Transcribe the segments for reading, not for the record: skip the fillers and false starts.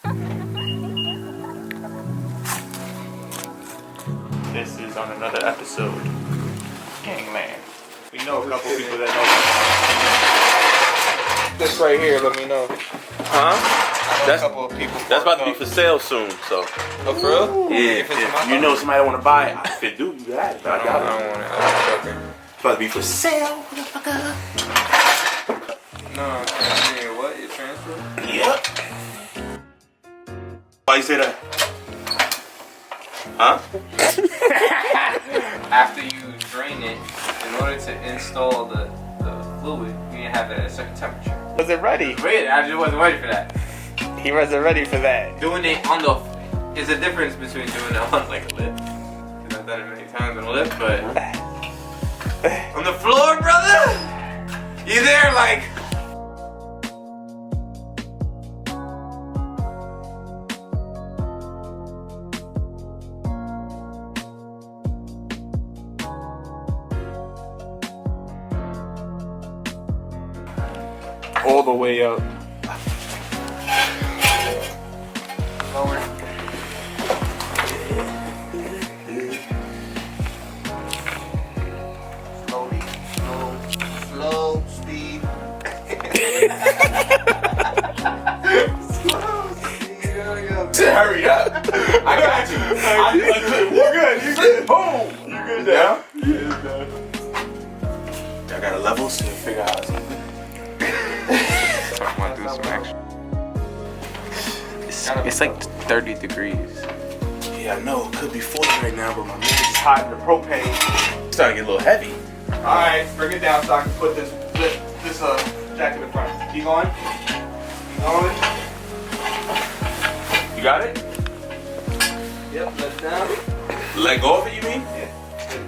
This is on another episode. Gangman. We know a couple people that know this right here. Let me know. Huh? That's a couple of people. That's about to be for sale soon. So. Oh, for real? Yeah. If you know somebody that want to buy it, if it do, you got it. I don't want it. I'm joking. It's about to be for sale, motherfucker. No, what? You transfer? Yep. Why you say that? Huh? After you drain it, in order to install the fluid, you need to have it at a certain temperature. Wasn't ready. Wait, I just wasn't ready for that. He wasn't ready for that. Doing it on the... There's a difference between doing it on like a lip. Because I've done it many times on a lip, but... on the floor, brother! You there like... All the way up. Lower. Slowly. Slow speed. Hurry up! I got you. You're good. You're good. Boom. You good now? Yeah. I got a level, so you figure out something. I want to do some action. It's like 30 degrees. Yeah, I know. It could be 40 right now, but my man is hiding the propane. It's starting to get a little heavy. Alright, bring it down so I can put this jacket in front. Keep going. Keep going. You got it? Yep, let it down. Let go of it, you mean? Yeah.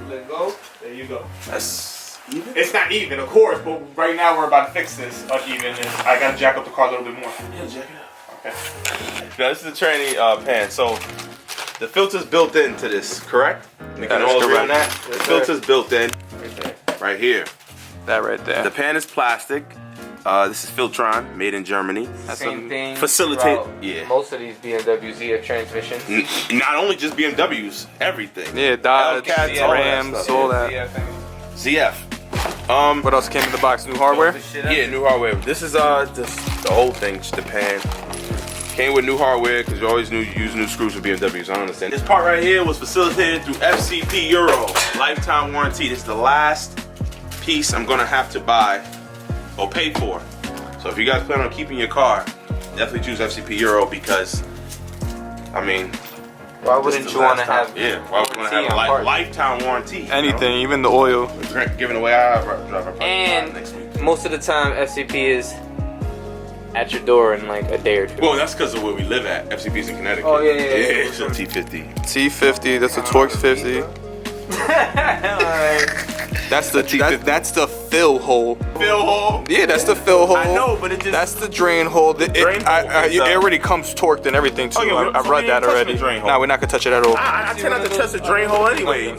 Let go. There you go. That's even? It's not even, of course, but right now we're about to fix this uneven and I gotta jack up the car a little bit more. Yeah, jack it up. Okay. Now, this is the tranny pan, so the filter's built into this, correct? We can all agree on that? The filter's built in Right there. right here. That right there. The pan is plastic. This is Filtron, made in Germany. Same thing. Facilitate, throughout yeah. Most of these BMW ZF transmissions. Not only just BMWs, everything. Yeah, Dodge, Hellcats, all that Rams, stuff. all that. ZF. What else came in the box? New hardware? Yeah, new hardware. This is just the old thing, just the pan. Came with new hardware because you always use new screws with BMWs. I don't understand. This part right here was facilitated through FCP Euro, lifetime warranty. This is the last piece I'm gonna have to buy or pay for. So if you guys plan on keeping your car, definitely choose FCP Euro because, I mean, Why wouldn't you want to have? Yeah, why would you want to have a lifetime warranty? Anything, even the oil. Giving away our driver And next week. most of the time, FCP is at your door in like a day or two. Well, that's because of where we live at. FCP's in Connecticut. Oh, yeah. It's a T50. T50, that's the Torx 50. That's the that's the fill hole. Fill hole. Yeah, that's the fill hole. I know, but it just That's the drain hole. It already comes torqued and everything too. Oh, yeah, I so read we that ain't touching already. the drain hole. Nah, we're not gonna touch it at all. I tend not to touch the drain hole anyway.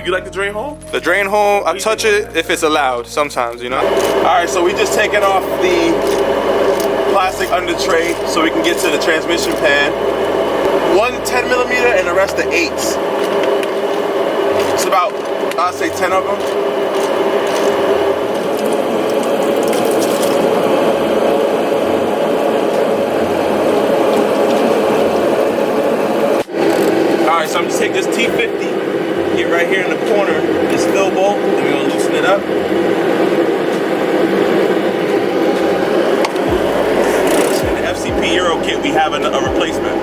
You like the drain hole? The drain hole, I touch it if it's allowed. Sometimes, you know. All right, so we just taking off the plastic under tray so we can get to the transmission pan. One 10mm and the rest are 8s. It's about, I'd say 10 of them. Alright, so I'm just taking this T50, get right here in the corner, this fill bolt, and we're gonna loosen it up. In the FCP Euro kit, we have a replacement.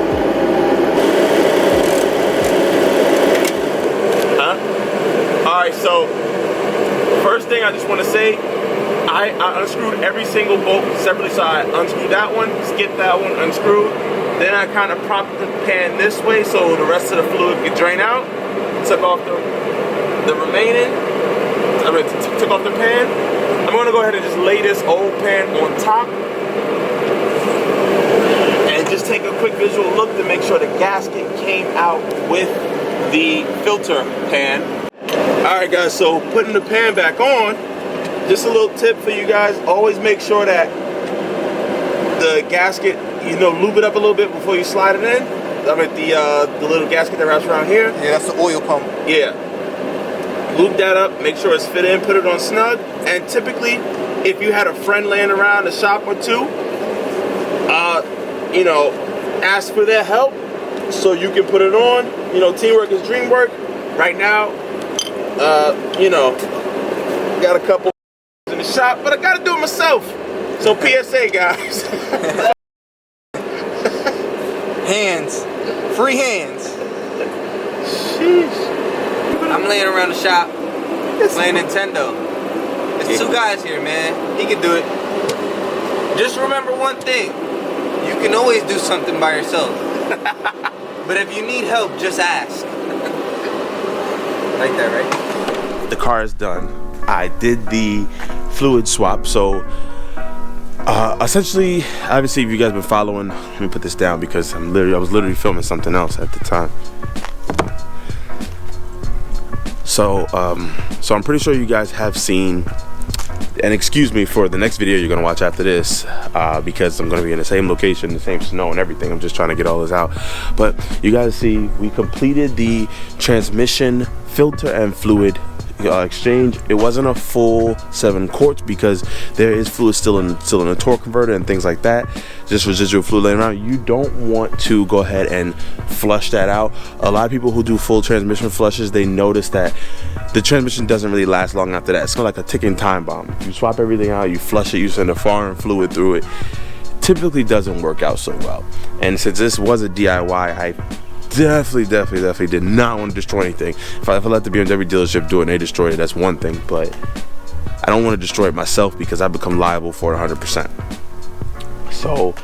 Alright, so first thing I just want to say, I unscrewed every single bolt separately. So I unscrewed that one, skipped that one, unscrewed. Then I kind of propped the pan this way so the rest of the fluid could drain out. Took off the remaining, took off the pan. I'm going to go ahead and just lay this old pan on top. And just take a quick visual look to make sure the gasket came out with the filter pan. Alright guys, so putting the pan back on, just a little tip for you guys, always make sure that the gasket you know, lube it up a little bit before you slide it in. I mean, the little gasket that wraps around here. Yeah, that's the oil pump. Yeah. Lube that up, make sure it's fit in, put it on snug. And typically, if you had a friend laying around the shop or two, you know, ask for their help so you can put it on. You know, teamwork is dream work. Right now, you know, got a couple in the shop, but I gotta do it myself. So PSA, guys. Hands. Free hands. Sheesh. I'm laying around the shop playing Nintendo. There's two guys here, man. He can do it. Just remember one thing. You can always do something by yourself. But if you need help, just ask. Like that, right? The car is done. I did the fluid swap, so essentially, obviously, if you guys been following, let me put this down because I was literally filming something else at the time. So I'm pretty sure you guys have seen, and excuse me for the next video you're gonna watch after this, because I'm gonna be in the same location, the same snow and everything. I'm just trying to get all this out. But you guys see, we completed the transmission filter and fluid exchange. It wasn't a full 7 quarts because there is fluid still in the torque converter and things like that, just residual fluid laying around. You don't want to go ahead and flush that out. A lot of people who do full transmission flushes, they notice that the transmission doesn't really last long after that. It's kind of like a ticking time bomb. You swap everything out, you flush it, you send a foreign fluid through it, typically doesn't work out so well. And since this was a DIY, I definitely did not want to destroy anything. If I let the BMW dealership do it and they destroy it, that's one thing, but I don't want to destroy it myself because I become liable for it 100%. So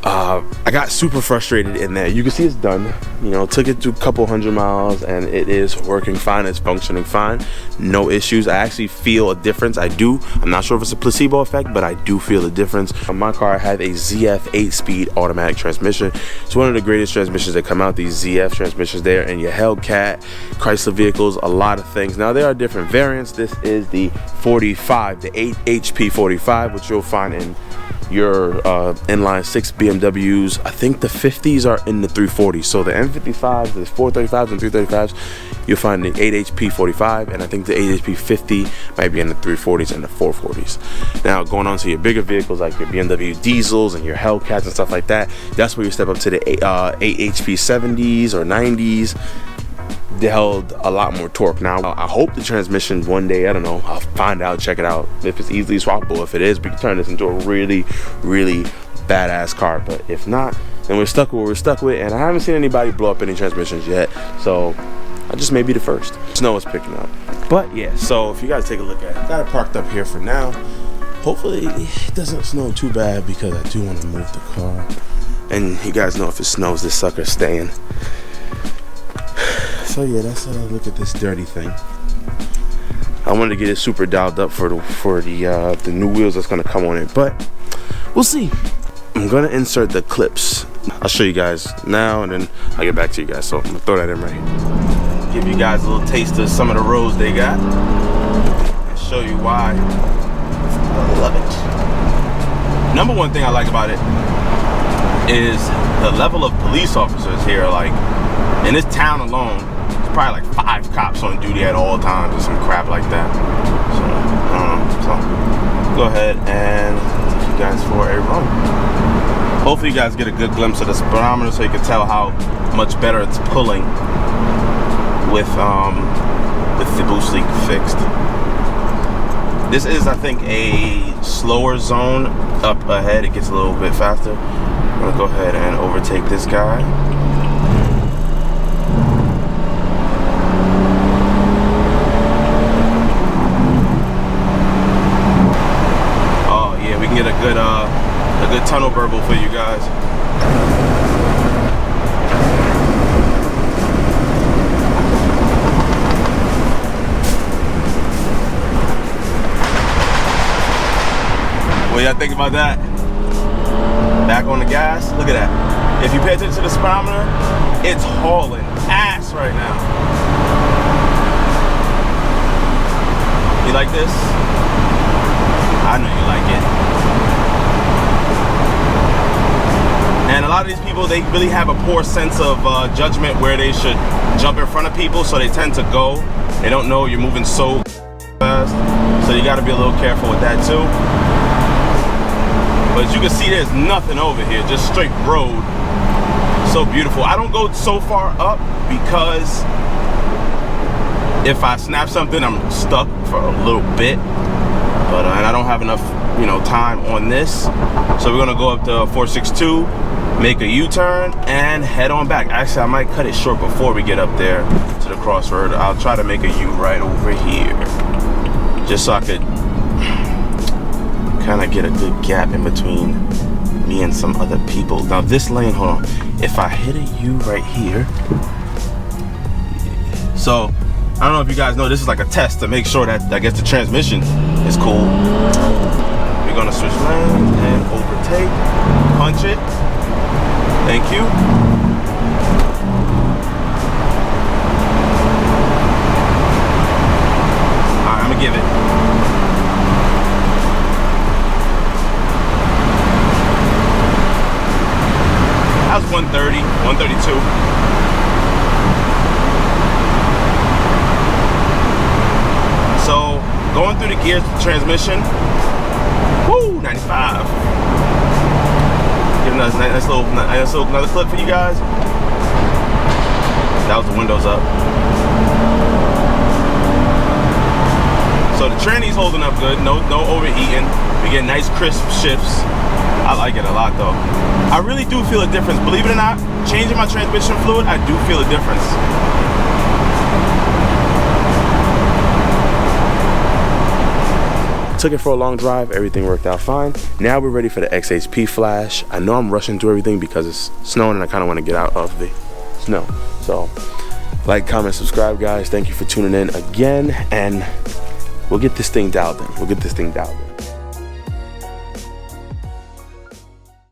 I got super frustrated in that. You can see it's done. You know, took it to a couple 100 miles and it is working fine. It's functioning fine. No issues. I actually feel a difference. I do. I'm not sure if it's a placebo effect, but I do feel a difference. On my car, I have a ZF 8-speed automatic transmission. It's one of the greatest transmissions that come out. These ZF transmissions there, and your Hellcat, Chrysler vehicles, a lot of things. Now there are different variants. This is the 45, the 8 HP 45, which you'll find in your inline 6 BMWs. I think the 50s are in the 340s. So the M55s, the 435s and 335s, you'll find the 8 HP 45, and I think the 8 HP 50 might be in the 340s and the 440s. Now going on to your bigger vehicles like your BMW diesels and your Hellcats and stuff like that, that's where you step up to the 8 HP 70s or 90s. They held a lot more torque. Now I hope the transmission one day, I don't know, I'll find out, check it out if it's easily swappable. If it is, we can turn this into a really badass car. But if not, then we're stuck with what we're stuck with, and I haven't seen anybody blow up any transmissions yet, so I just may be the first. Snow is picking up. But yeah, so if you guys take a look at it, got it parked up here for now. Hopefully it doesn't snow too bad because I do want to move the car, and you guys know if it snows, this sucker's staying. So yeah, that's how I look at this dirty thing. I wanted to get it super dialed up for the new wheels that's gonna come on it, but we'll see. I'm gonna insert the clips. I'll show you guys now, and then I'll get back to you guys. So I'm gonna throw that in right here. Give you guys a little taste of some of the roads they got, and show you why I love it. Number one thing I like about it is the level of police officers here. Like in this town alone, probably like 5 cops on duty at all times or some crap like that. So I don't know. So go ahead and take you guys for a run. Hopefully you guys get a good glimpse of the speedometer so you can tell how much better it's pulling with the boost leak fixed. This is, I think, a slower zone. Up ahead it gets a little bit faster. I'm gonna go ahead and overtake this guy. Get a good tunnel burble for you guys. What y'all think about that? Back on the gas. Look at that. If you pay attention to the speedometer, it's hauling ass right now. You like this? I know you like it. And a lot of these people, they really have a poor sense of judgment where they should jump in front of people, so they tend to go. They don't know you're moving so fast, so you got to be a little careful with that too. But as you can see, there's nothing over here, just straight road. So beautiful. I don't go so far up because if I snap something, I'm stuck for a little bit. But and I don't have enough, you know, time on this. So we're gonna go up to 462, make a U-turn, and head on back. Actually, I might cut it short before we get up there to the crossroad. I'll try to make a U right over here, just so I could kind of get a good gap in between me and some other people. Now this lane, hold on. If I hit a U right here, so I don't know if you guys know, this is like a test to make sure that I guess the transmission is cool. We're gonna switch lanes and overtake, punch it. Thank you. All right, I'm gonna give it. That was 130, 132. So going through the gears, transmission, woo, 95. Give another nice little another clip for you guys. That was the windows up. So the tranny's holding up good, no overheating. We get nice crisp shifts. I like it a lot though. I really do feel a difference. Believe it or not, changing my transmission fluid, I do feel a difference. Took it for a long drive, everything worked out fine. Now we're ready for the XHP flash. I know I'm rushing through everything because it's snowing and I kind of want to get out of the snow. So like, comment, subscribe, guys. Thank you for tuning in again, and we'll get this thing dialed in.